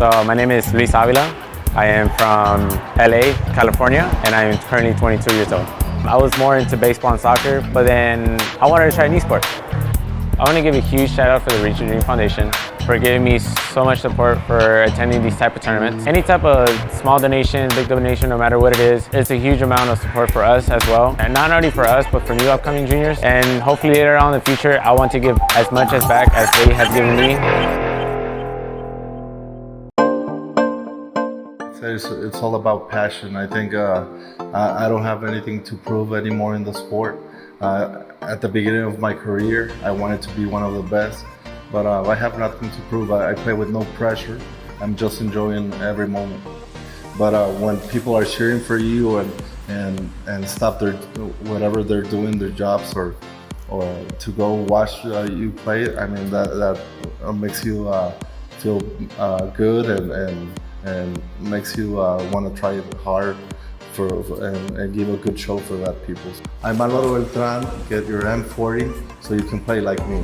So my name is Luis Avila. I am from LA, California, and I am currently 22 years old. I was more into baseball and soccer, but then I wanted to try an esport. I want to give a huge shout out for the Reach Your Dream Foundation for giving me so much support for attending these type of tournaments. Any type of small donation, big donation, no matter what it is, it's a huge amount of support for us as well. And not only for us, but for new upcoming juniors. And hopefully later on in the future, I want to give as much as back as they have given me. It's all about passion. I think I don't have anything to prove anymore in the sport. At the beginning of my career, I wanted to be one of the best, but I have nothing to prove. I play with no pressure. I'm just enjoying every moment. But when people are cheering for you and stop their whatever they're doing, their jobs, or to go watch you play, I mean that makes you feel good and makes you want to try hard and give a good show for that people. I'm Lalo Beltran. Get your M40 so you can play like me.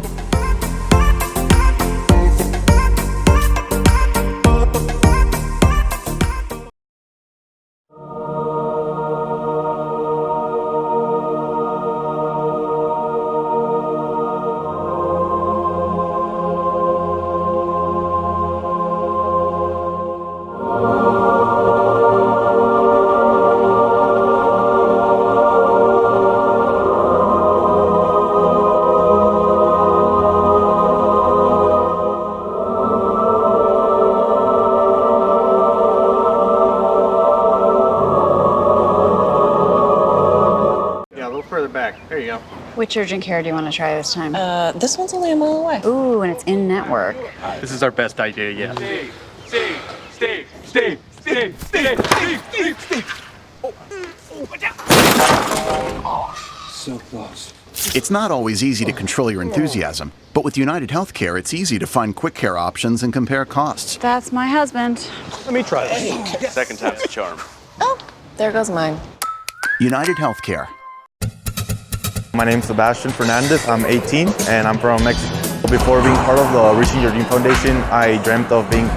Further back. There you go. Which urgent care do you want to try this time? This one's only a mile away. Ooh, and it's in network. This is our best idea yet. Steve! So close. It's not always easy to control your enthusiasm, but with United Healthcare, it's easy to find quick care options and compare costs. That's my husband. Let me try this. Second time's a charm. Oh, there goes mine. United Healthcare. My name is Sebastian Fernandez. I'm 18 and I'm from Mexico. Before being part of the Reaching Your Dream Foundation, I dreamt of being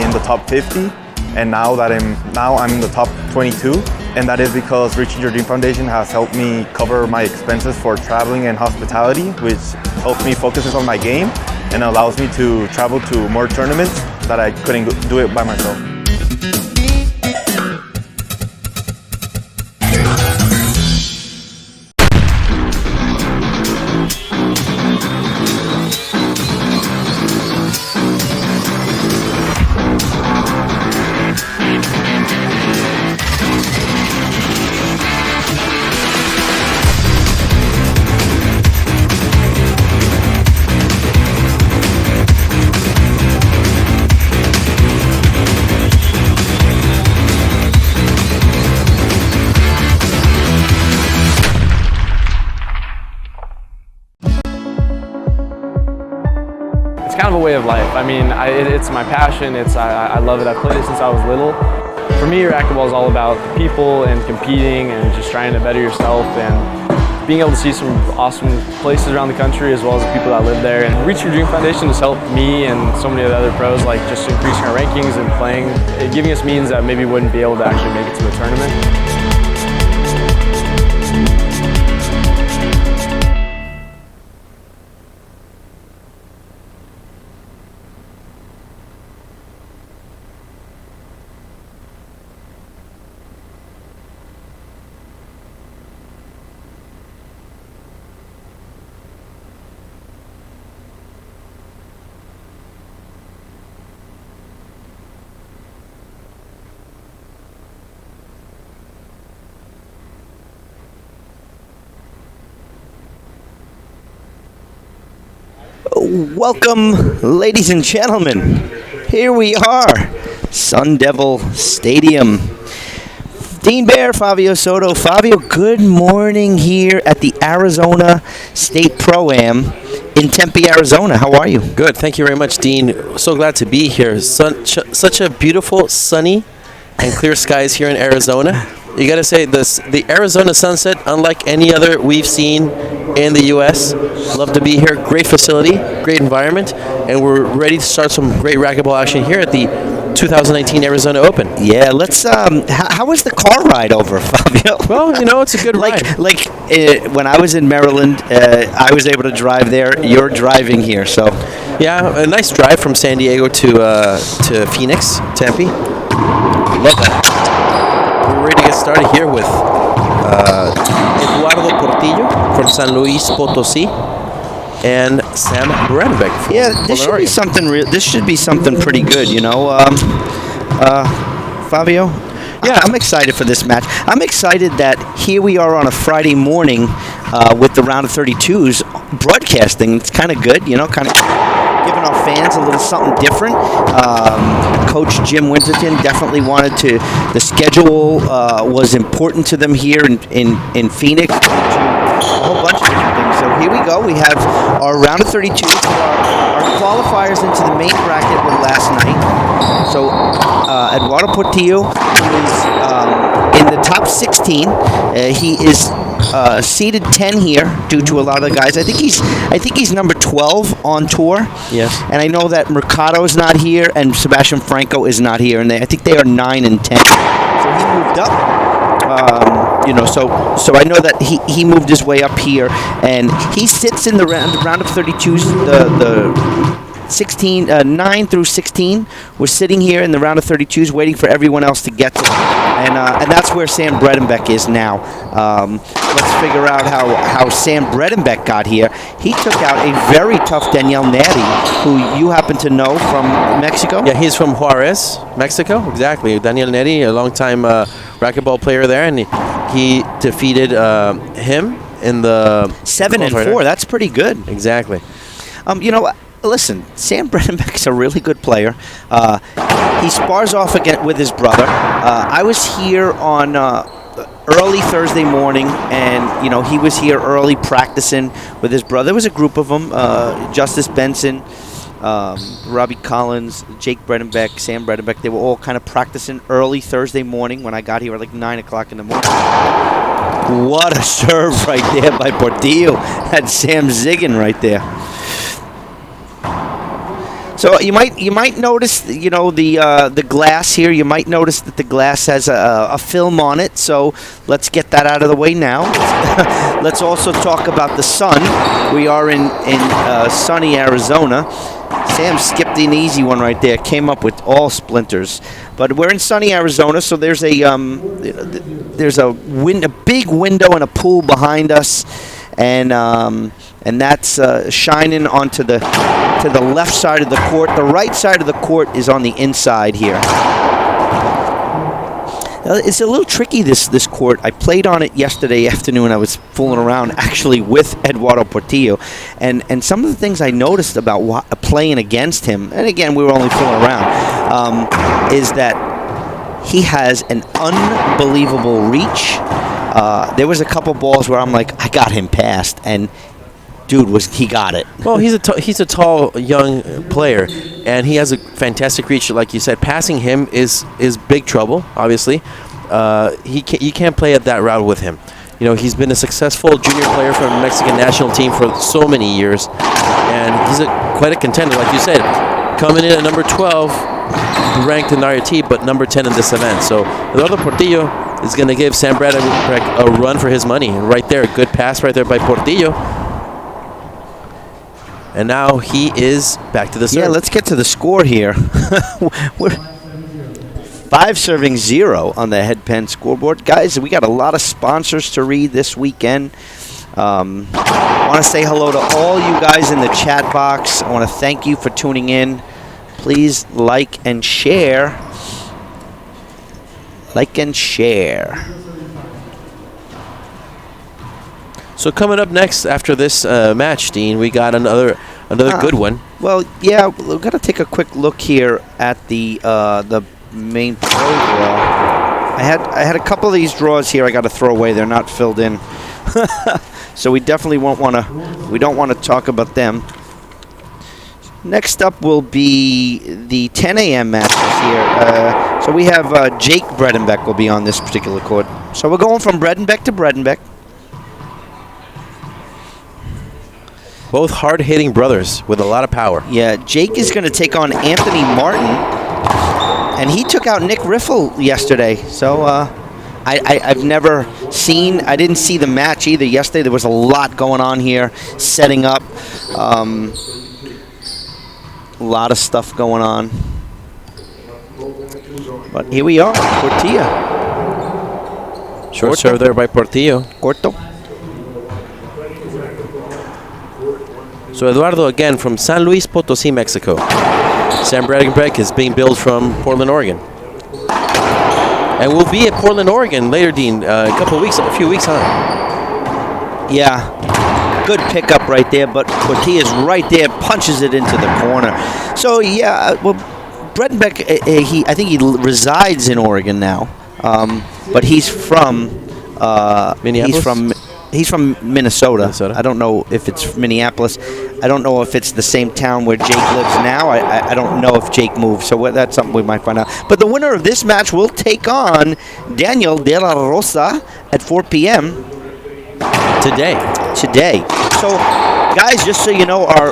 in the top 50, and now I'm in the top 22, and that is because Reaching Your Dream Foundation has helped me cover my expenses for traveling and hospitality, which helps me focus on my game and allows me to travel to more tournaments that I couldn't do it by myself. It's kind of a way of life. I mean, it's my passion. I love it. I've played it since I was little. For me, racquetball is all about people and competing and just trying to better yourself and being able to see some awesome places around the country as well as the people that live there. And Reach Your Dream Foundation has helped me and so many of the other pros, like just increasing our rankings and playing, giving us means that maybe wouldn't be able to actually make it to a tournament. Welcome, ladies and gentlemen. Here we are, Sun Devil Stadium. Dean Bear, Fabio Soto. Fabio, good morning here at the Arizona State Pro-Am in Tempe, Arizona. How are you? Good. Thank you very much, Dean. So glad to be here. Such a beautiful, sunny, and clear skies here in Arizona. You got to say this: the Arizona sunset, unlike any other we've seen in the U.S. Love to be here. Great facility, great environment, and we're ready to start some great racquetball action here at the 2019 Arizona Open. Yeah, let's. How was the car ride over, Fabio? Well, you know, it's a good ride. When I was in Maryland, I was able to drive there. You're driving here, so. Yeah, a nice drive from San Diego to Phoenix, Tempe. Love that. We're ready to get started here with Lalo Portillo from San Luis Potosí and Sam Bredenbeck. Yeah, this should be something real. This should be something pretty good, you know. Fabio. Yeah, I'm excited for this match. I'm excited that here we are on a Friday morning with the round of 32s broadcasting. It's kind of good, you know, kind of giving our fans a little something different. Coach Jim Winterton definitely wanted to. The schedule was important to them here in Phoenix. A whole bunch of different things. So here we go. We have our round of 32. Our qualifiers into the main bracket were last night. So Eduardo Portillo is in the top 16. He is seeded 10 here due to a lot of the guys. I think he's number 12 on tour. Yes. And I know that Mercado is not here and Sebastian Franco is not here, and I think they are 9 and 10. So he moved up. So I know that he moved his way up here, and he sits in the round of 32s. The 16, 9 through 16. We're sitting here in the round of 32s, waiting for everyone else to get to it. And that's where Sam Bredenbeck is now. Let's figure out how Sam Bredenbeck got here. He took out a very tough Daniel Neri, who you happen to know from Mexico. Yeah, he's from Juarez, Mexico. Exactly. Daniel Neri, a longtime racquetball player there, and he defeated him in the 7-4. That's pretty good. Exactly. Listen, Sam Bredenbeck's a really good player. He spars off again with his brother. I was here on early Thursday morning, and he was here early practicing with his brother. There was a group of them: Justice Benson, Robbie Collins, Jake Bredenbeck, Sam Bredenbeck. They were all kind of practicing early Thursday morning when I got here at like 9 o'clock in the morning. What a serve right there by Portillo. Had Sam zigging right there. So you might notice, the glass here. You might notice that the glass has a film on it. So let's get that out of the way now. Let's also talk about the sun. We are in sunny Arizona. Sam skipped an easy one right there. Came up with all splinters. But we're in sunny Arizona, so there's a big window and a pool behind us, and that's shining onto the left side of the court. The right side of the court is on the inside here. It's a little tricky, this court. I played on it yesterday afternoon. I was fooling around actually with Eduardo Portillo, and some of the things I noticed about playing against him, and again we were only fooling around, is that he has an unbelievable reach. There was a couple balls where I'm like, I got him past, and dude, he got it. Well, he's a tall young player, and he has a fantastic reach. Like you said, passing him is big trouble. Obviously, you can't play at that route with him. He's been a successful junior player for the Mexican national team for so many years, and he's quite a contender. Like you said, coming in at number 12, ranked in RT, but number 10 in this event. So Eduardo Portillo is going to give Sam Bredenbeck a run for his money. Right there, a good pass right there by Portillo. And now he is back to the serve. Yeah, let's get to the score here. We're 5-0 on the headpen scoreboard. Guys, we got a lot of sponsors to read this weekend. I want to say hello to all you guys in the chat box. I want to thank you for tuning in. Please like and share. Like and share. So coming up next after this match, Dean, we got another another good one. Well, yeah, we've got to take a quick look here at the main pro draw. I had a couple of these draws here I got to throw away. They're not filled in. So we definitely don't want to talk about them. Next up will be the 10 a.m. matches here. So we have Jake Bredenbeck will be on this particular court. So we're going from Bredenbeck to Bredenbeck. Both hard-hitting brothers with a lot of power. Yeah, Jake is going to take on Anthony Martin, and he took out Nick Riffle yesterday. So I've never seen, I didn't see the match either yesterday. There was a lot going on here, setting up. A lot of stuff going on. But here we are, Portillo. Short serve there by Portillo. Corto. So Eduardo again from San Luis Potosí, Mexico. Sam Bredenbeck is being billed from Portland, Oregon. And we'll be at Portland, Oregon later, Dean, a few weeks on. Yeah, good pickup right there, but Portilla's right there, punches it into the corner. So yeah, well, Bredenbeck, I think he resides in Oregon now, but he's from Minneapolis? He's from Minnesota. I don't know if it's Minneapolis. I don't know if it's the same town where Jake lives now. I don't know if Jake moved, so that's something we might find out. But the winner of this match will take on Daniel De La Rosa at 4 p.m. Today. So, guys, just so you know, our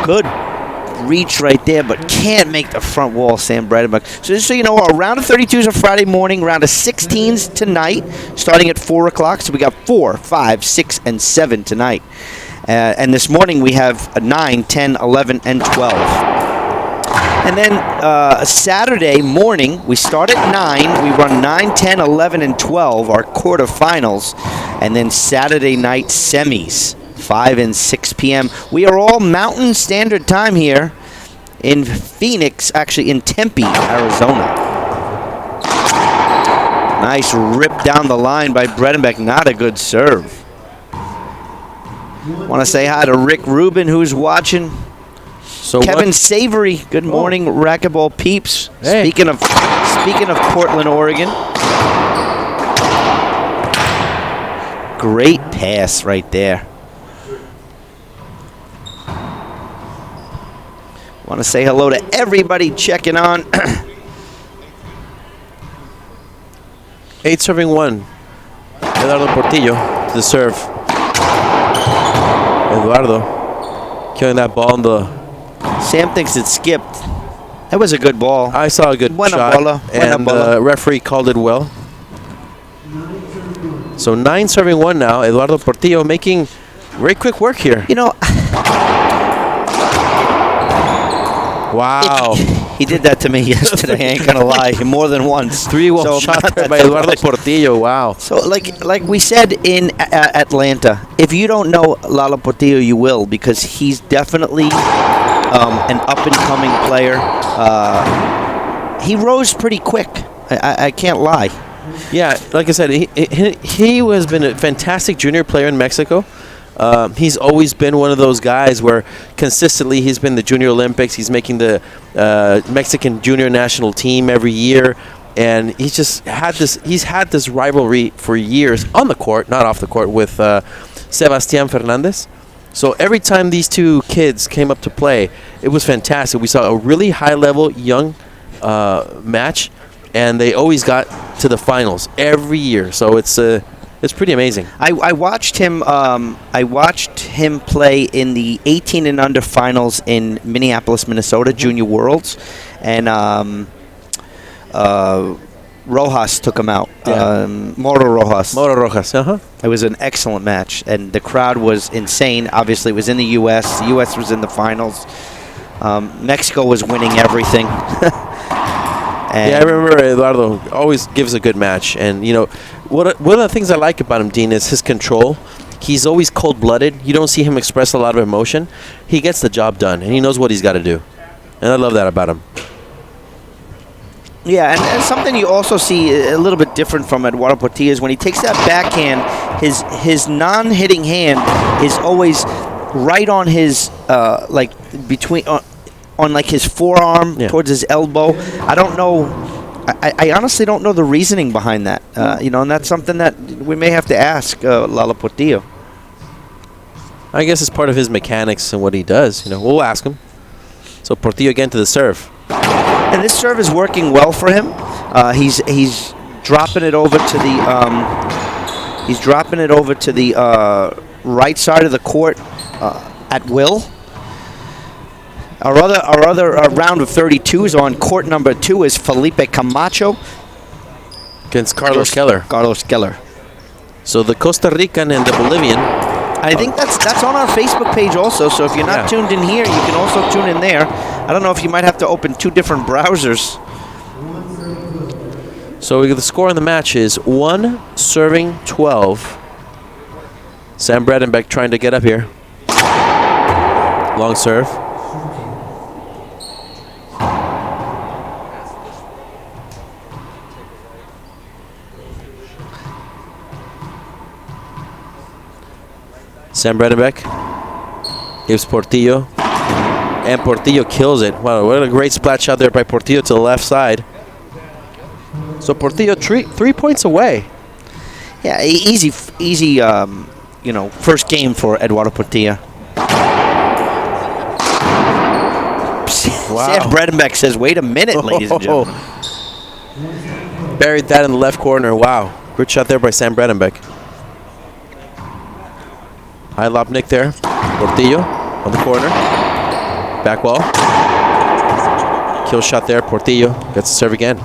good reach right there, but can't make the front wall, Sam Bredenbeck. So just so you know, our round of 32s are Friday morning, round of 16s tonight, starting at 4 o'clock. So we got 4, 5, 6, and 7 tonight. And this morning we have 9, 10, 11, and 12. And then Saturday morning, we start at 9. We run 9, 10, 11, and 12, our quarterfinals. And then Saturday night semis, 5 and 6 p.m. We are all Mountain Standard Time here in Phoenix, actually in Tempe, Arizona. Nice rip down the line by Bredenbeck. Not a good serve. Want to say hi to Rick Rubin, who's watching. So Kevin Savory, good morning, racquetball peeps. Hey. Speaking of Portland, Oregon. Great pass right there. Want to say hello to everybody checking on. 8 serving 1. Eduardo Portillo to serve. Eduardo killing that ball in the... Sam thinks it skipped. That was a good ball. I saw a good Buena shot, bola. Buena and bola. the referee called it well. So 9 serving 1 now. Eduardo Portillo making very quick work here. You know... Wow. He did that to me yesterday, I ain't gonna lie, more than once. 3-1 shot there by Eduardo Portillo, wow. So like we said in Atlanta, if you don't know Lalo Portillo, you will, because he's definitely an up-and-coming player. He rose pretty quick, I can't lie. Yeah, like I said, he has been a fantastic junior player in Mexico. He's always been one of those guys where consistently he's been the Junior Olympics. He's making the Mexican junior national team every year, and he's just had this. He's had this rivalry for years on the court, not off the court, with Sebastián Fernández. So every time these two kids came up to play, it was fantastic. We saw a really high-level young match, and they always got to the finals every year. So it's pretty amazing. I watched him. I watched him play in the 18 and under finals in Minneapolis, Minnesota, Junior Worlds, and Rojas took him out. Yeah. Moro Rojas. Uh-huh. It was an excellent match, and the crowd was insane. Obviously, it was in the U.S. The U.S. was in the finals. Mexico was winning everything. Yeah, I remember Eduardo always gives a good match, and you know, one of the things I like about him, Dean, is his control. He's always cold-blooded. You don't see him express a lot of emotion. He gets the job done, and he knows what he's got to do, and I love that about him. Yeah, and something you also see a little bit different from Eduardo Portillo is when he takes that backhand, his non-hitting hand is always right on his like between on like his forearm towards his elbow. I don't know. I honestly don't know the reasoning behind that. And that's something that we may have to ask Lalo Portillo. I guess it's part of his mechanics and what he does. We'll ask him. So Portillo again to the serve. And this serve is working well for him. He's dropping it over to the right side of the court at will. Our other round of 32s on court number 2 is Felipe Camacho against Carlos Keller. Carlos Keller. So the Costa Rican and the Bolivian. I think that's on our Facebook page also. So if you're not tuned in here, you can also tune in there. I don't know if you might have to open 2 different browsers. So the score in the match is 1 serving 12. Sam Bredenbeck trying to get up here. Long serve. Sam Bredenbeck gives Portillo, and Portillo kills it. Wow, what a great splash shot there by Portillo to the left side. So Portillo 3 points away. Yeah, easy. First game for Eduardo Portillo. Wow. Sam Bredenbeck says, "Wait a minute, ladies and gentlemen." Buried that in the left corner. Wow, good shot there by Sam Bredenbeck. High lob nick there. Portillo on the corner. Back wall. Kill shot there. Portillo gets the serve again.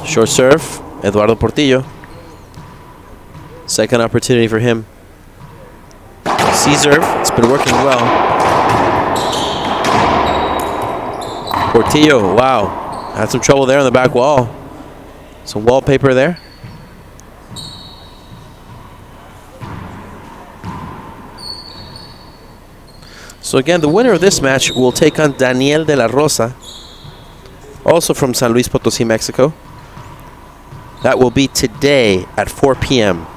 Short serve. Eduardo Portillo. Second opportunity for him. C-serve, it's been working well. Portillo, wow. Had some trouble there on the back wall. Some wallpaper there. So again, the winner of this match will take on Daniel de la Rosa, also from San Luis Potosí, Mexico. That will be today at 4 p.m.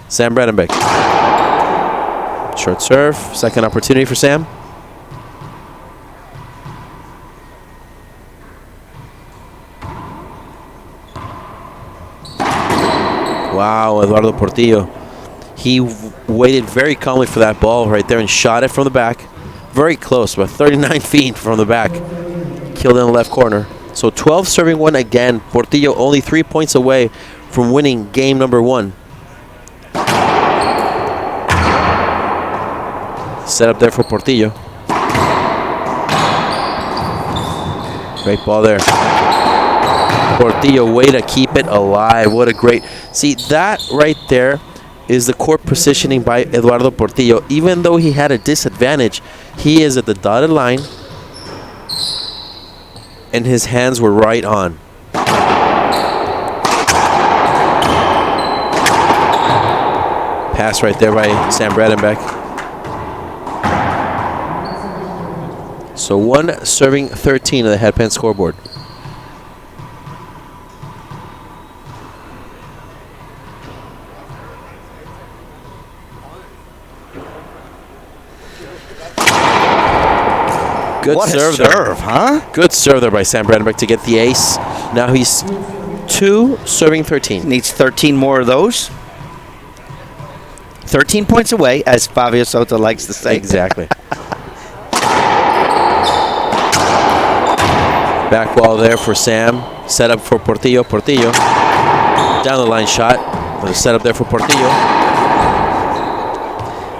Sam Bredenbeck. Short serve. Second opportunity for Sam. Wow, Eduardo Portillo. He waited very calmly for that ball right there and shot it from the back. Very close, about 39 feet from the back. Killed in the left corner. So 12 serving 1 again. Portillo only 3 points away from winning game number 1. Set up there for Portillo. Great ball there. Portillo, way to keep it alive. What a great... See, that right there is the court positioning by Eduardo Portillo. Even though he had a disadvantage, he is at the dotted line, and his hands were right on. Pass right there by Sam Bredenbeck. So 1 serving 13 on the headpan scoreboard. Good serve there. Huh? Good serve there by Sam Bredenbeck to get the ace. Now he's 2 serving 13. Needs 13 more of those. 13 points away, as Fabio Soto likes to say. Exactly. Back wall there for Sam. Set up for Portillo. Portillo. Down the line shot. Set up there for Portillo.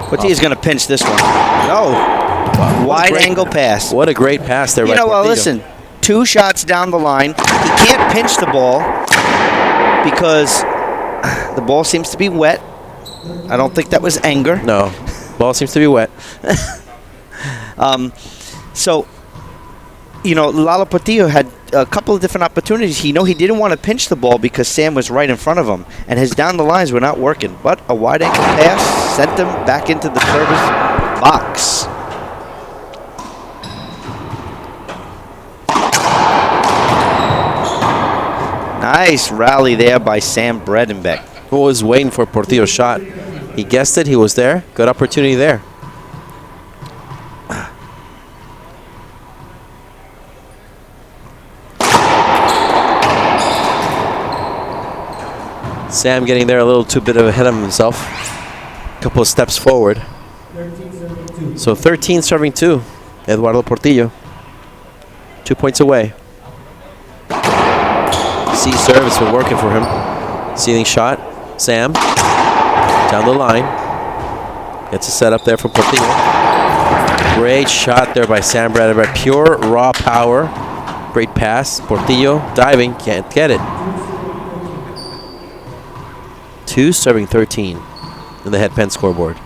Portillo's going to pinch this one. No. Wide angle pass. What a great pass there by Portillo. Well, listen. 2 shots down the line. He can't pinch the ball because the ball seems to be wet. I don't think that was anger. No. Ball seems to be wet. So, Lalo Portillo had a couple of different opportunities. He didn't want to pinch the ball because Sam was right in front of him, and his down the lines were not working. But a wide angle pass sent him back into the service box. Nice rally there by Sam Bredenbeck. Who was waiting for Portillo's shot. He guessed it. He was there. Good opportunity there. Sam getting there a little too bit ahead of himself. A couple of steps forward. So 13 serving 2. Eduardo Portillo. 2 points away. C serve, it's been working for him. Ceiling shot. Sam. Down the line. Gets a set up there for Portillo. Great shot there by Sam Bredenbeck. Pure raw power. Great pass. Portillo diving. Can't get it. 2 serving 13 in the head pen scoreboard.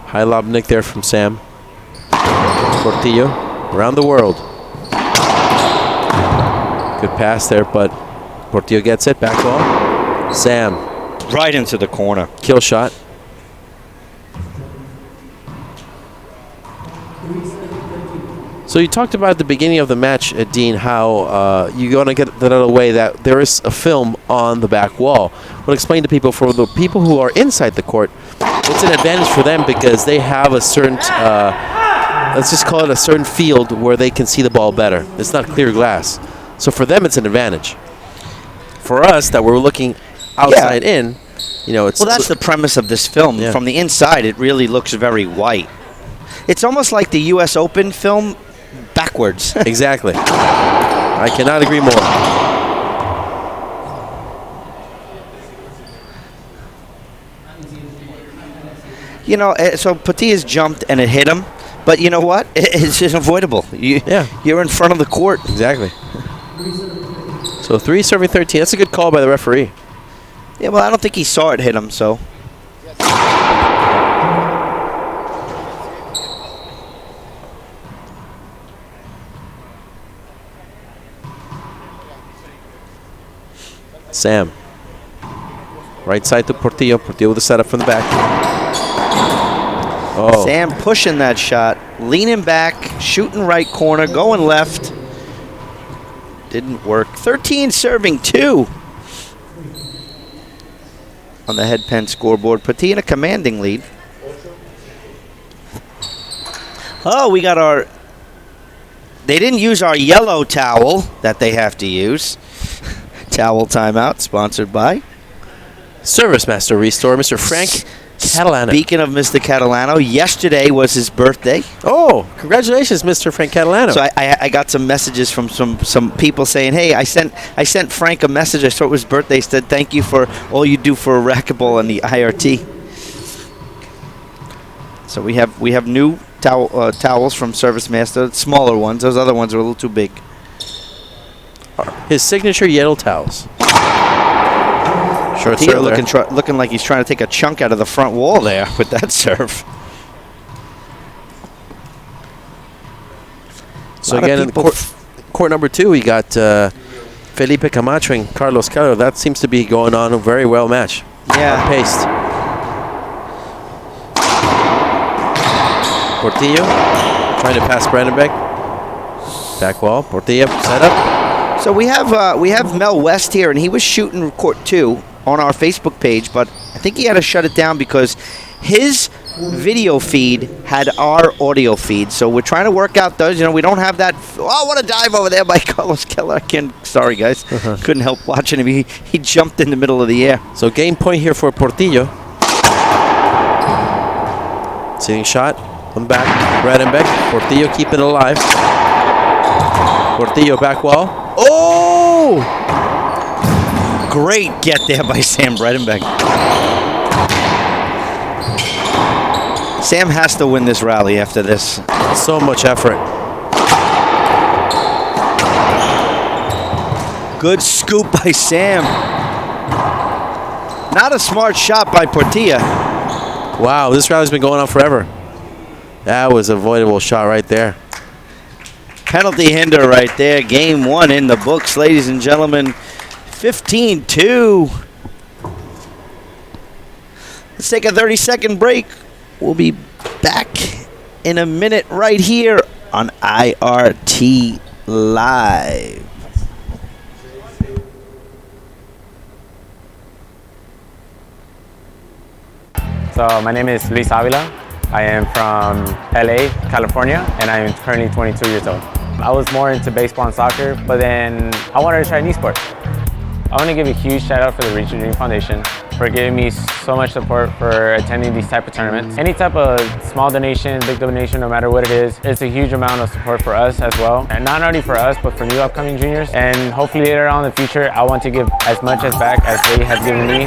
High lob nick there from Sam. Portillo around the world. Good pass there, but Portillo gets it. Back ball. Sam. Right into the corner. Kill shot. So you talked about at the beginning of the match, Dean, how you're going to get that out of the way that there is a film on the back wall. Well, explain to people, for the people who are inside the court, it's an advantage for them because they have a certain, let's just call it a certain field where they can see the ball better. It's not clear glass. So for them, it's an advantage. For us, that we're looking outside in, you know, it's... Well, that's the premise of this film. Yeah. From the inside, it really looks very white. It's almost like the U.S. Open film backwards. Exactly. I cannot agree more. You know, so Portillo's jumped and it hit him, but you know what? It's unavoidable. You're in front of the court. Exactly. So 3 serving 13. That's a good call by the referee. Yeah, well, I don't think he saw it hit him, so. Sam. Right side to Portillo. Portillo with a setup from the back. Oh. Sam pushing that shot, leaning back, shooting right corner, going left. Didn't work. 13 serving 2 on the head pen scoreboard. Portillo in a commanding lead. Oh, we got our... They didn't use our yellow towel that they have to use. Towel timeout, sponsored by Service Master Restore, Mr. Frank Catalano. Speaking of Mr. Catalano, yesterday was his birthday. Oh, congratulations, Mr. Frank Catalano. So I got some messages from some people saying, hey, I sent Frank a message. I saw it was his birthday. He said, thank you for all you do for racquetball and the IRT. So we have new towels from Service Master, smaller ones. Those other ones are a little too big. His signature yellow towels. Short serve looking like he's trying to take a chunk out of the front wall there with that serve. So again, in court number 2, we got Felipe Camacho and Carlos Caro. That seems to be going on a very well match. Yeah. Paced. Portillo trying to pass Bredenbeck. Back wall. Portillo set up. So we have Mel West here, and he was shooting court 2 on our Facebook page, but I think he had to shut it down because his video feed had our audio feed. So we're trying to work out those. You know, we don't have that. Oh, what a dive over there by Carlos Keller. Sorry, guys. Couldn't help watching him. He jumped in the middle of the air. So game point here for Portillo. Sitting shot. One back. Bredenbeck. Portillo keeping it alive. Portillo back wall. Oh! Great get there by Sam Bredenbeck. Sam has to win this rally after this. So much effort. Good scoop by Sam. Not a smart shot by Portillo. Wow, this rally's been going on forever. That was an avoidable shot right there. Penalty hinder right there. Game 1 in the books, ladies and gentlemen. 15-2. Let's take a 30-second break. We'll be back in a minute right here on IRT Live. So my name is Luis Avila. I am from LA, California, and I am currently 22 years old. I was more into baseball and soccer, but then I wanted to try new sports. I want to give a huge shout out for the Reach Your Dream Foundation for giving me so much support for attending these type of tournaments. Any type of small donation, big donation, no matter what it is, it's a huge amount of support for us as well. And not only for us, but for new upcoming juniors. And hopefully later on in the future, I want to give as much as back as they have given me.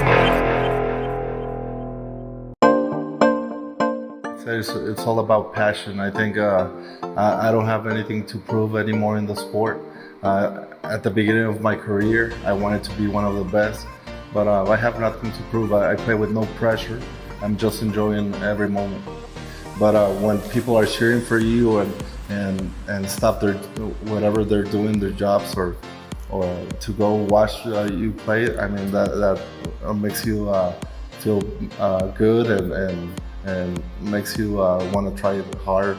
It's all about passion. I think I don't have anything to prove anymore in the sport. At the beginning of my career, I wanted to be one of the best, but I have nothing to prove. I play with no pressure. I'm just enjoying every moment. But when people are cheering for you and stop their whatever they're doing, their jobs, or to go watch you play, I mean that makes you feel good and makes you want to try it hard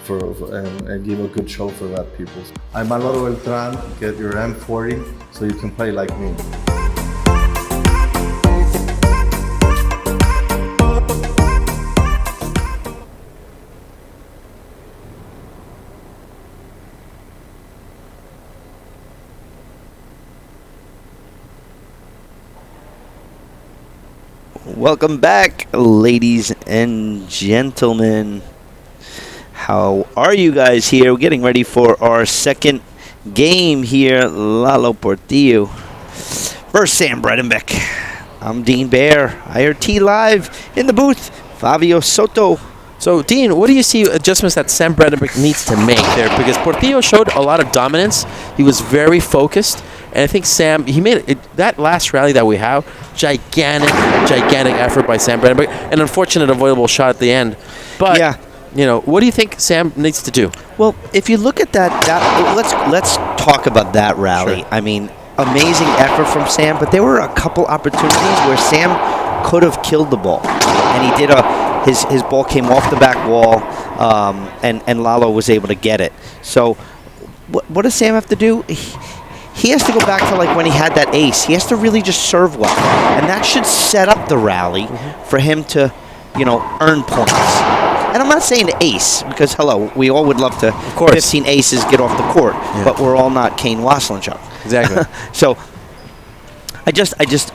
and give a good show for that people. I'm Lalo Beltran. Get your M40 so you can play like me. Welcome back, ladies and gentlemen. How are you guys here? We're getting ready for our second game here. Lalo Portillo versus Sam Bredenbeck. I'm Dean Bear, IRT Live in the booth. Fabio Soto. So, Dean, what do you see adjustments that Sam Bredenbeck needs to make there? Because Portillo showed a lot of dominance. He was very focused. And I think Sam, he made it, that last rally that we have, gigantic effort by Sam Bredenbeck. An unfortunate avoidable shot at the end. But, yeah. You know, what do you think Sam needs to do? Well, if you look at that let's talk about that rally. Sure. I mean, amazing effort from Sam, but there were a couple opportunities where Sam could have killed the ball, and he did his ball came off the back wall, and Lalo was able to get it. So, what does Sam have to do? He has to go back to like when he had that ace. He has to really just serve well, and that should set up the rally for him to, earn points. And I'm not saying the ace, because, hello, we all would love to, 15 aces get off the court, but we're all not Kane Waslinchuk. Exactly. So,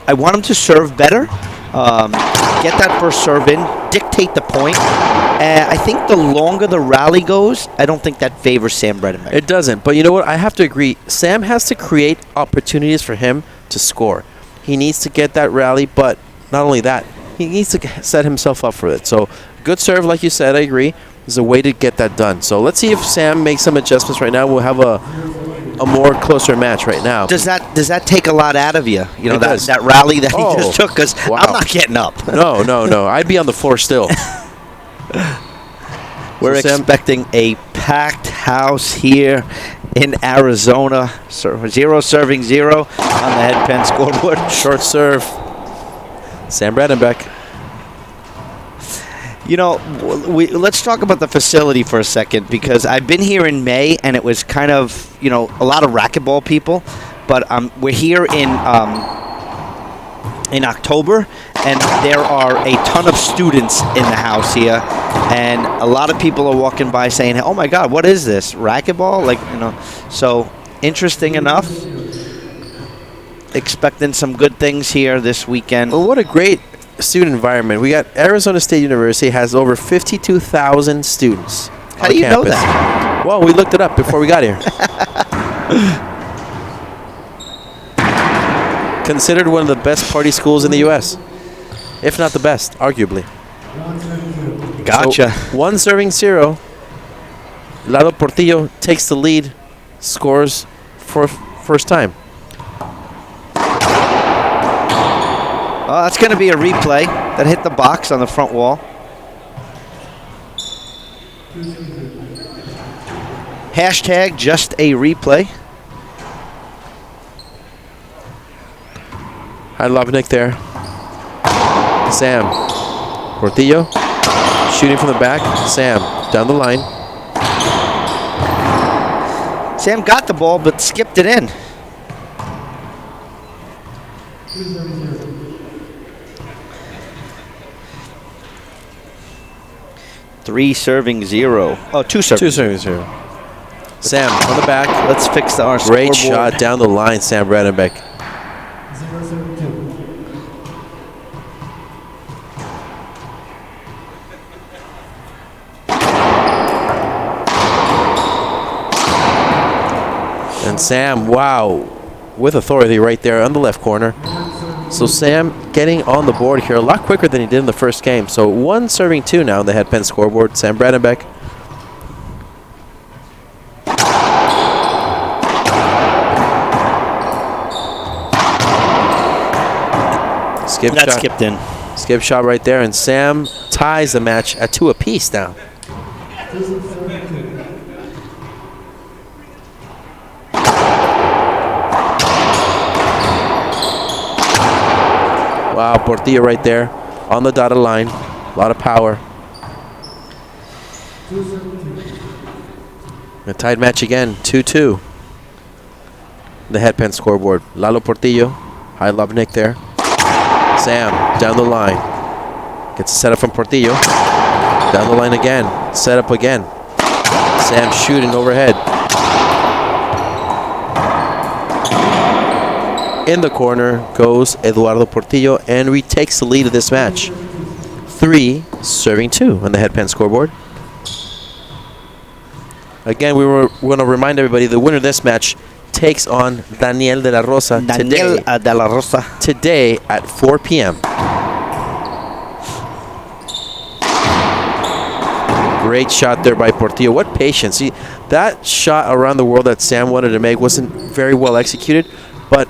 I want him to serve better, get that first serve in, dictate the point. I think the longer the rally goes, I don't think that favors Sam Bredenbeck. It doesn't, but you know what? I have to agree. Sam has to create opportunities for him to score. He needs to get that rally, but not only that, he needs to set himself up for it. So, good serve, like you said, I agree. There's a way to get that done. So let's see if Sam makes some adjustments right now. We'll have a more closer match right now. Does that take a lot out of you? That rally that he just took? Because I'm not getting up. No. I'd be on the floor still. We're expecting a packed house here in Arizona. 0 serving 0 on the head pen scoreboard. Short serve. Sam Bredenbeck. Let's talk about the facility for a second, because I've been here in May and it was kind of, a lot of racquetball people, but we're here in October, and there are a ton of students in the house here, and a lot of people are walking by saying, "Oh my God, what is this? Racquetball?" So interesting enough. Expecting some good things here this weekend. Well, what a great student environment. We got Arizona State University has over 52,000 students. How do you know that? Well, we looked it up before we got here. Considered one of the best party schools in the U.S., if not the best, arguably. Gotcha. So, 1 serving 0. Lalo Portillo takes the lead, scores for first time. Oh, that's going to be a replay that hit the box on the front wall. Hashtag just a replay. Hi, Lobnick there. Sam. Portillo shooting from the back. Sam. down the line. Sam got the ball, but skipped it in. Three serving zero. Oh, two serving. Two serving zero. Sam on the back. Let's fix our Great scoreboard. shot down the line, Sam Bredenbeck. And Sam, wow, with authority right there on the left corner. So Sam getting on the board here a lot quicker than he did in the first game. So 1 serving 2 now on the head pen scoreboard. Sam Bredenbeck. Skip That shot. skipped in. Skip shot right there, and Sam ties the match at 2 apiece now. Wow, Portillo right there on the dotted line. A lot of power. A tied match again, 2-2. The head pen scoreboard. Lalo Portillo, high lob nick there. Sam down the line. Gets a setup from Portillo. Down the line again. Set up again. Sam shooting overhead. In the corner goes Eduardo Portillo and retakes the lead of this match. 3 serving 2 on the head pen scoreboard. Again, we were going to remind everybody the winner of this match takes on Daniel de la Rosa Daniel de la Rosa. today at 4 p.m. Great shot there by Portillo. What patience. See, that shot around the world that Sam wanted to make wasn't very well executed, but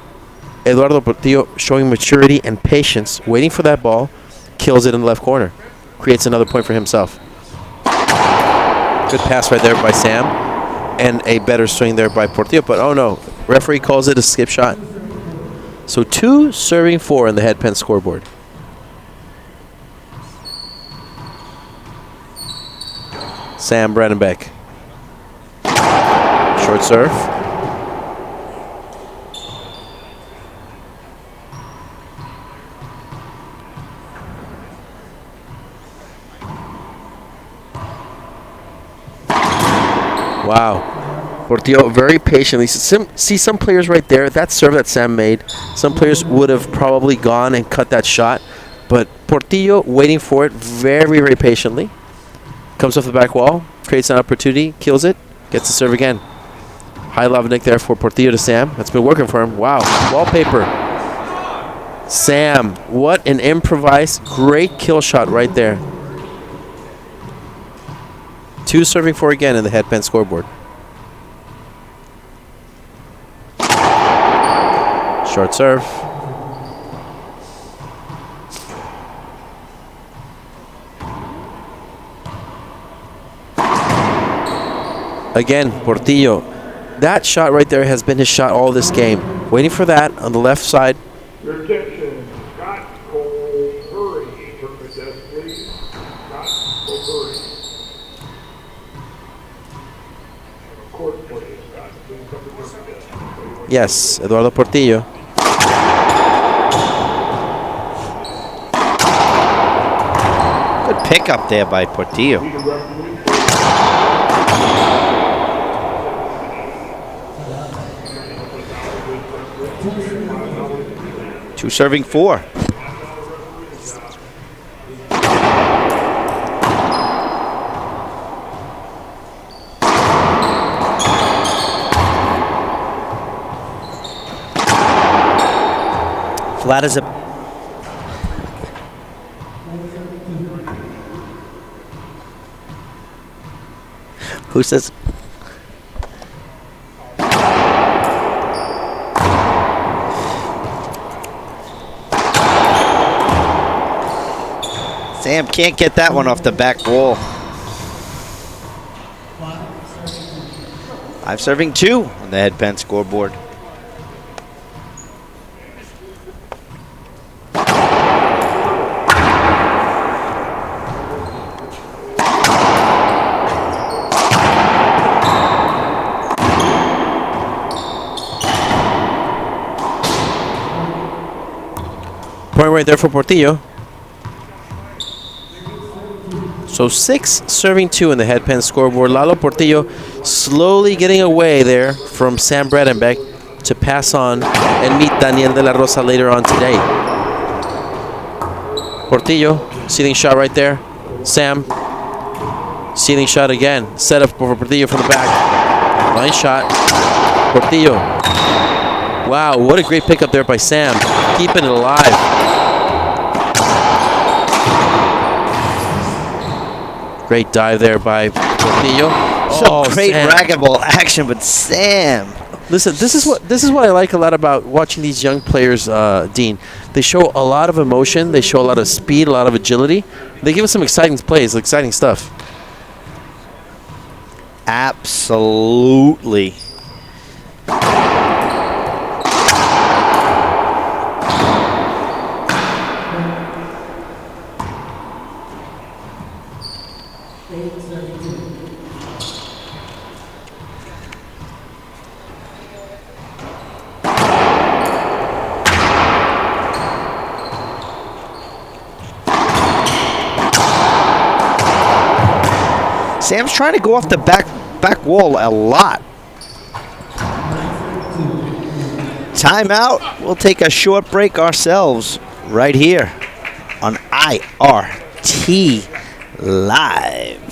Eduardo Portillo showing maturity and patience, waiting for that ball, kills it in the left corner. Creates another point for himself. Good pass right there by Sam. And a better swing there by Portillo, but oh no, referee calls it a skip shot. So 2 serving 4 in the head pen scoreboard. Sam Bredenbeck. Short serve. Wow. Portillo very patiently. See some players right there. That serve that Sam made, some players would have probably gone and cut that shot. But Portillo waiting for it very, very patiently. Comes off the back wall, creates an opportunity, kills it, gets the serve again. High love nick there for Portillo to Sam. That's been working for him. Wow. Wallpaper. Sam, what an improvised, great kill shot right there. 2 serving 4 again in the head pen scoreboard. Short serve. Again, Portillo. That shot right there has been his shot all this game. Waiting for that on the left side. Your attention, Scott Colbury. Turn the desk, please. Scott Colbury. Court, please, Scott. Please come to the desk. Yes, Eduardo Portillo. Good pickup there by Portillo. Two serving 4. Flat as a... Who says... Sam can't get that one off the back wall. 5 serving 2 on the head pen scoreboard. Point right there for Portillo. So 6 serving 2 in the headpen scoreboard. Lalo Portillo slowly getting away there from Sam Bredenbeck to pass on and meet Daniel de la Rosa later on today. Portillo, ceiling shot right there. Sam, ceiling shot again. Set up for Portillo from the back. Line shot. Portillo. Wow, what a great pickup there by Sam. Keeping it alive. Great dive there by Portillo. Great Sam. ragable action, but Sam. Listen, this is what I like a lot about watching these young players, Dean. They show a lot of emotion. They show a lot of speed, a lot of agility. They give us some exciting plays, exciting stuff. Absolutely. Sam's trying to go off the back wall a lot. Timeout. We'll take a short break ourselves right here on IRT Live.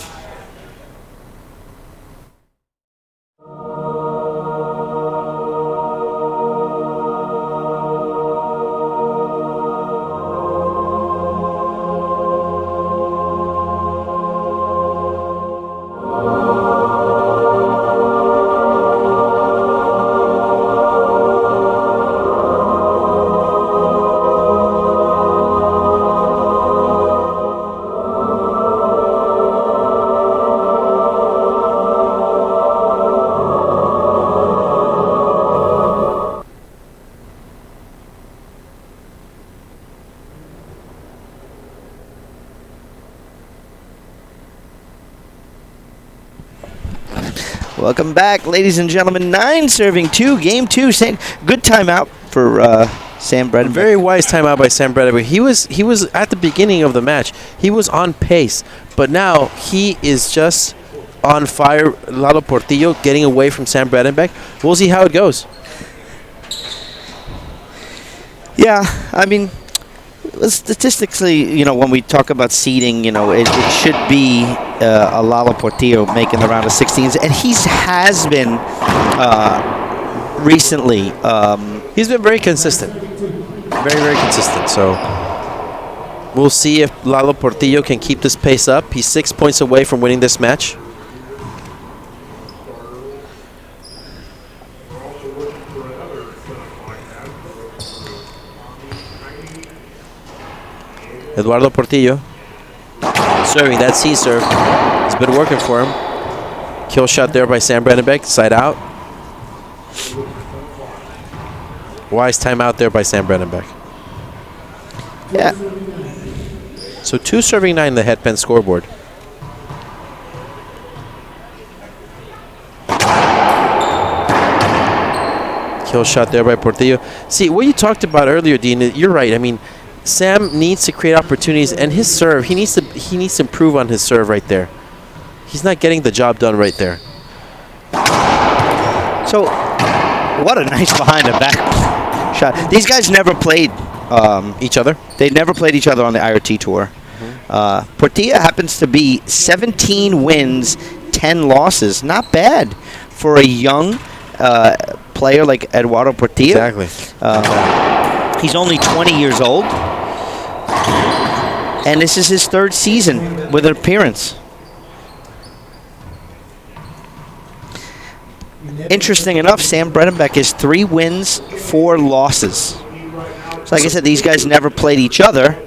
Welcome back, ladies and gentlemen. 9 serving 2, game 2. Good timeout for Sam Bredenbeck. Very wise timeout by Sam Bredenbeck. He was at the beginning of the match. He was on pace, but now he is just on fire. Lalo Portillo getting away from Sam Bredenbeck. We'll see how it goes. Yeah, I mean, statistically, when we talk about seeding, it should be a Lalo Portillo making the round of 16s, and he has been recently. He's been very consistent. Very, very consistent. So we'll see if Lalo Portillo can keep this pace up. He's 6 points away from winning this match. Eduardo Portillo serving that C serve. It's been working for him. Kill shot there by Sam Bredenbeck. Side out. Wise timeout there by Sam Bredenbeck. Yeah. So 2 serving 9 in the headpen scoreboard. Kill shot there by Portillo. See, what you talked about earlier, Dean, you're right. I mean, Sam needs to create opportunities, and his serve, he needs to improve on his serve right there. He's not getting the job done right there. So, what a nice behind the back shot. These guys never played each other. They never played each other on the IRT tour. Portillo happens to be 17 wins, 10 losses. Not bad for a young player like Eduardo Portillo. Exactly. He's only 20 years old. And this is his 3rd season with an appearance. Interesting enough, Sam Bredenbeck is 3 wins, 4 losses. So like I said, these guys never played each other.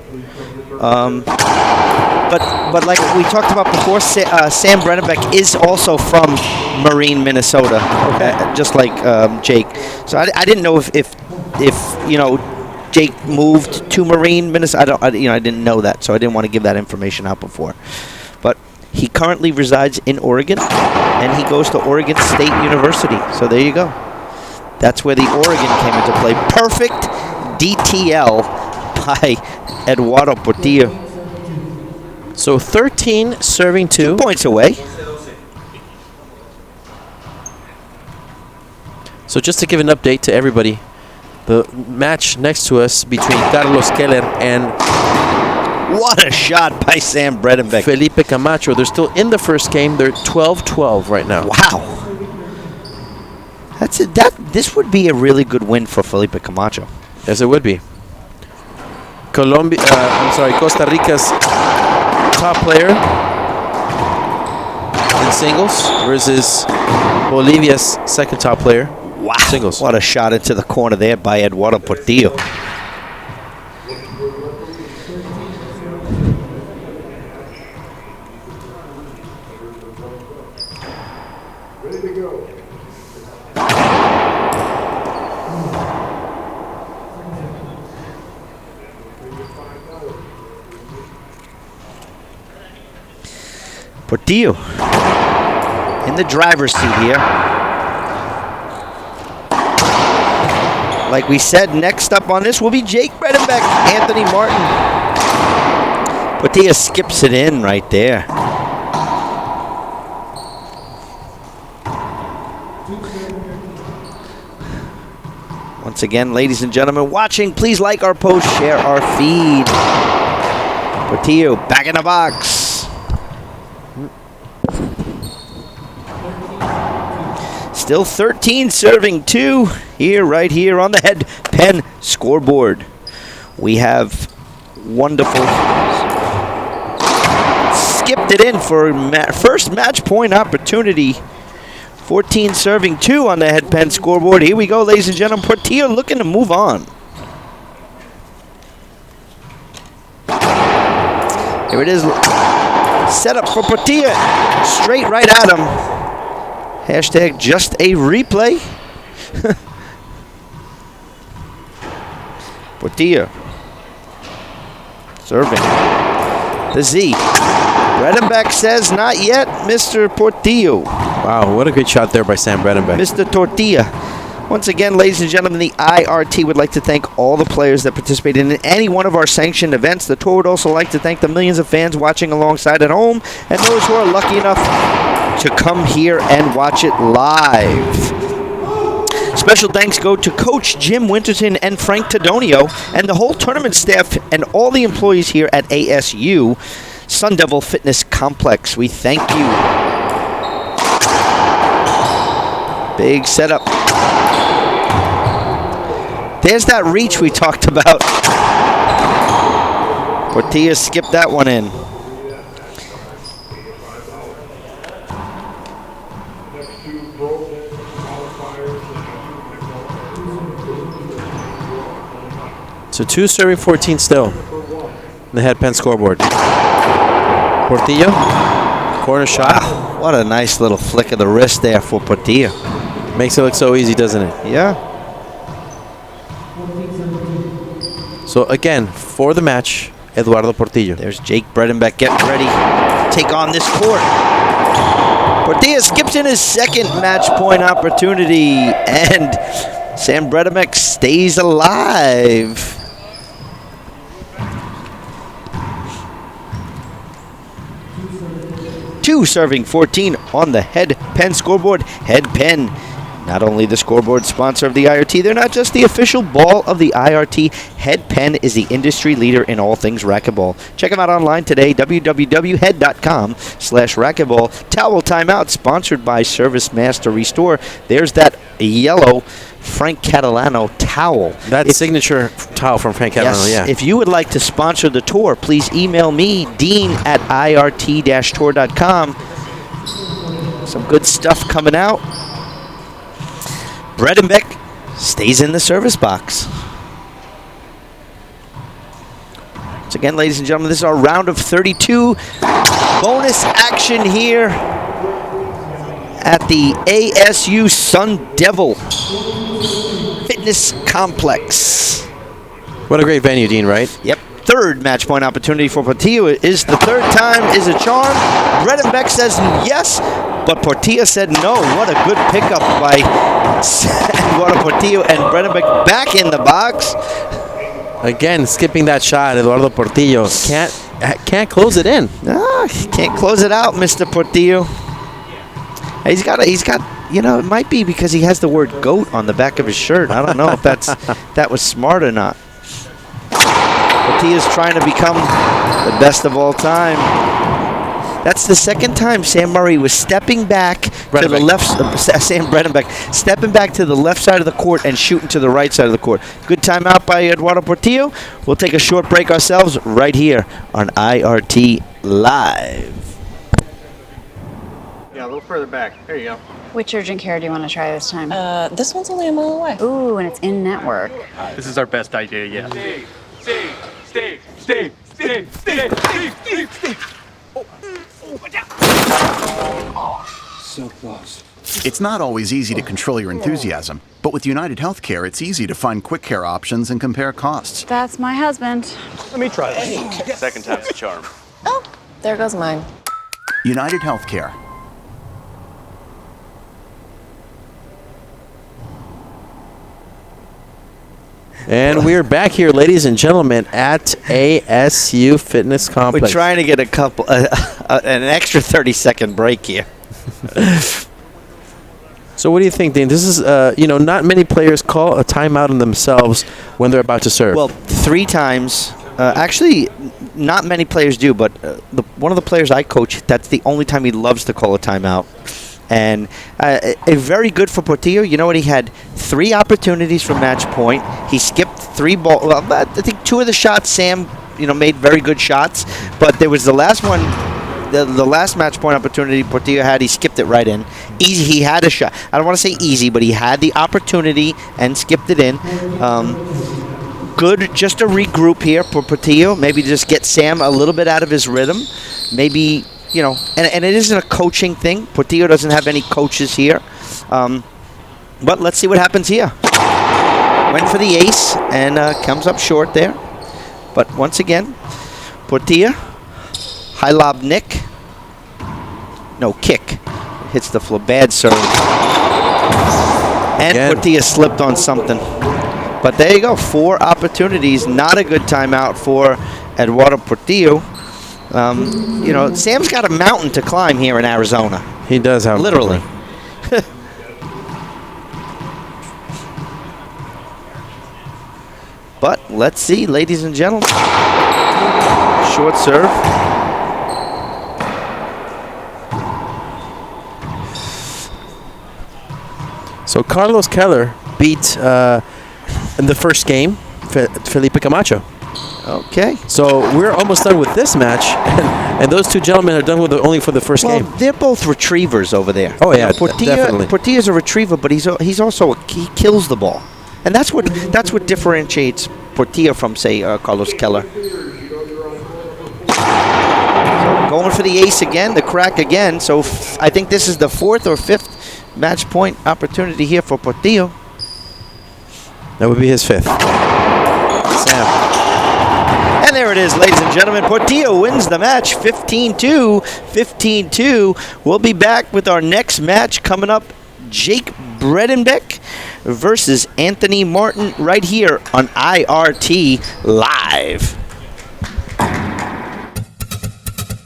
But like we talked about before, Sam Bredenbeck is also from Marine, Minnesota, just like Jake. So I didn't know if Jake moved to Marine, Minnesota. I didn't know that, so I didn't want to give that information out before. But he currently resides in Oregon, and he goes to Oregon State University. So there you go. That's where the Oregon came into play. Perfect DTL by Eduardo Portillo. So 13 serving 2. 2 points away. So just to give an update to everybody, the match next to us between Carlos Keller and What a shot by Sam Bredenbeck. Felipe Camacho, they're still in the first game. They're 12-12 right now. Wow. That's it. This would be a really good win for Felipe Camacho. Yes, it would be. Costa Rica's top player in singles versus Bolivia's second top player. Wow. Singles. What a shot into the corner there by Eduardo Portillo. Ready to go. Portillo in the driver's seat here. Like we said, next up on this will be Jake Bredenbeck, Anthony Martin. Portillo skips it in right there. Once again, ladies and gentlemen watching, please like our post, share our feed. Portillo back in the box. Still 13 serving 2 here, right here on the head pen scoreboard. We have wonderful. Skipped it in for first match point opportunity. 14 serving 2 on the head pen scoreboard. Here we go, ladies and gentlemen. Portillo looking to move on. Here it is. Set up for Portillo. Straight right at him. Hashtag just a replay. Portillo. Serving. The Z. Bredenbeck says not yet, Mr. Portillo. Wow, what a good shot there by Sam Bredenbeck. Mr. Tortilla. Once again, ladies and gentlemen, the IRT would like to thank all the players that participated in any one of our sanctioned events. The tour would also like to thank the millions of fans watching alongside at home and those who are lucky enough to come here and watch it live. Special thanks go to Coach Jim Winterton and Frank Tadonio and the whole tournament staff and all the employees here at ASU Sun Devil Fitness Complex. We thank you. Big setup. There's that reach we talked about. Portillo skipped that one in. So 2 serving 14 still. The head pen scoreboard. Portillo, corner shot. Wow, what a nice little flick of the wrist there for Portillo. Makes it look so easy, doesn't it? Yeah. So again, for the match, Eduardo Portillo. There's Jake Bredenbeck getting ready to take on this court. Portillo skips in his second match point opportunity, and Sam Bredenbeck stays alive. Two serving 14 on the head pen scoreboard. Head pen, not only the scoreboard sponsor of the IRT, they're not just the official ball of the IRT. Head pen is the industry leader in all things racquetball. Check them out online today, www.head.com/racquetball. Towel timeout, sponsored by Service Master Restore. There's that yellow Frank Catalano towel. That signature towel from Frank Catalano, yes, yeah. If you would like to sponsor the tour, please email me, dean@irt-tour.com. Some good stuff coming out. Bredenbeck stays in the service box. Once again, ladies and gentlemen, this is our round of 32. Bonus action here at the ASU Sun Devil Fitness Complex. What a great venue, Dean, right? Yep. Third match point opportunity for Portillo. Is the third time is a charm. Bredenbeck says yes, but Portillo said no. What a good pickup by Eduardo Portillo, and Bredenbeck back in the box. Again, skipping that shot, Eduardo Portillo can't close it in. He can't close it out, Mr. Portillo. He's got, it might be because he has the word GOAT on the back of his shirt. I don't know if that was smart or not. Portillo's trying to become the best of all time. That's the second time Sam Murray was stepping back to the left. Sam Bredenbeck stepping back to the left side of the court and shooting to the right side of the court. Good timeout by Eduardo Portillo. We'll take a short break ourselves right here on IRT Live. Yeah, a little further back. There you go. Which urgent care do you want to try this time? This one's only a mile away. Ooh, and it's in network. This is our best idea yet. Steve. So close. It's not always easy to control your enthusiasm, but with United Healthcare, it's easy to find quick care options and compare costs. That's my husband. Let me try this. Second time's the charm. Oh, there goes mine. United Healthcare. And we're back here, ladies and gentlemen, at ASU Fitness Complex. We're trying to get an extra 30-second break here. So what do you think, Dean? This is, not many players call a timeout on themselves when they're about to serve. Well, 3 times. Actually, not many players do, but one of the players I coach, that's the only time he loves to call a timeout. And very good for Portillo. You know what? He had 3 opportunities for match point. He skipped 3 balls. Well, I think 2 of the shots Sam, made very good shots. But there was the last one, the last match point opportunity Portillo had. He skipped it right in. Easy. He had a shot. I don't want to say easy, but he had the opportunity and skipped it in. Good just to regroup here for Portillo. Maybe just get Sam a little bit out of his rhythm. Maybe. And it isn't a coaching thing. Portillo doesn't have any coaches here. But let's see what happens here. Went for the ace and comes up short there. But once again, Portillo, high lob Nick. No, kick. Hits the floor. Bad serve. And Portillo slipped on something. But there you go. 4 opportunities. Not a good timeout for Eduardo Portillo. Sam's got a mountain to climb here in Arizona. He does have literally. But let's see, ladies and gentlemen. Short serve. So Carlos Keller beat in the first game Felipe Camacho. Okay. So we're almost done with this match, and those 2 gentlemen are done with only for the first game. Well, they're both retrievers over there. Oh yeah, definitely. Portillo's a retriever, but he's also he kills the ball, and that's what differentiates Portillo from, say, Carlos Keller. So going for the ace again, the crack again. So I think this is the 4th or 5th match point opportunity here for Portillo. That would be his 5th. Sam. And there it is, ladies and gentlemen. Portillo wins the match 15-2. 15-2. We'll be back with our next match coming up. Jake Bredenbeck versus Anthony Martin right here on IRT Live.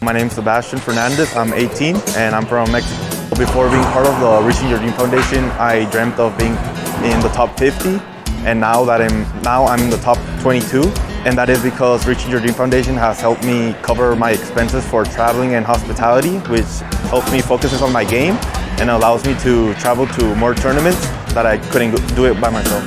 My name is Sebastian Fernandez. I'm 18 and I'm from Mexico. Before being part of the Reaching Your Dream Foundation, I dreamt of being in the top 50. And now I'm in the top 22, and that is because Reaching Your Dream Foundation has helped me cover my expenses for traveling and hospitality, which helps me focus on my game and allows me to travel to more tournaments that I couldn't do it by myself.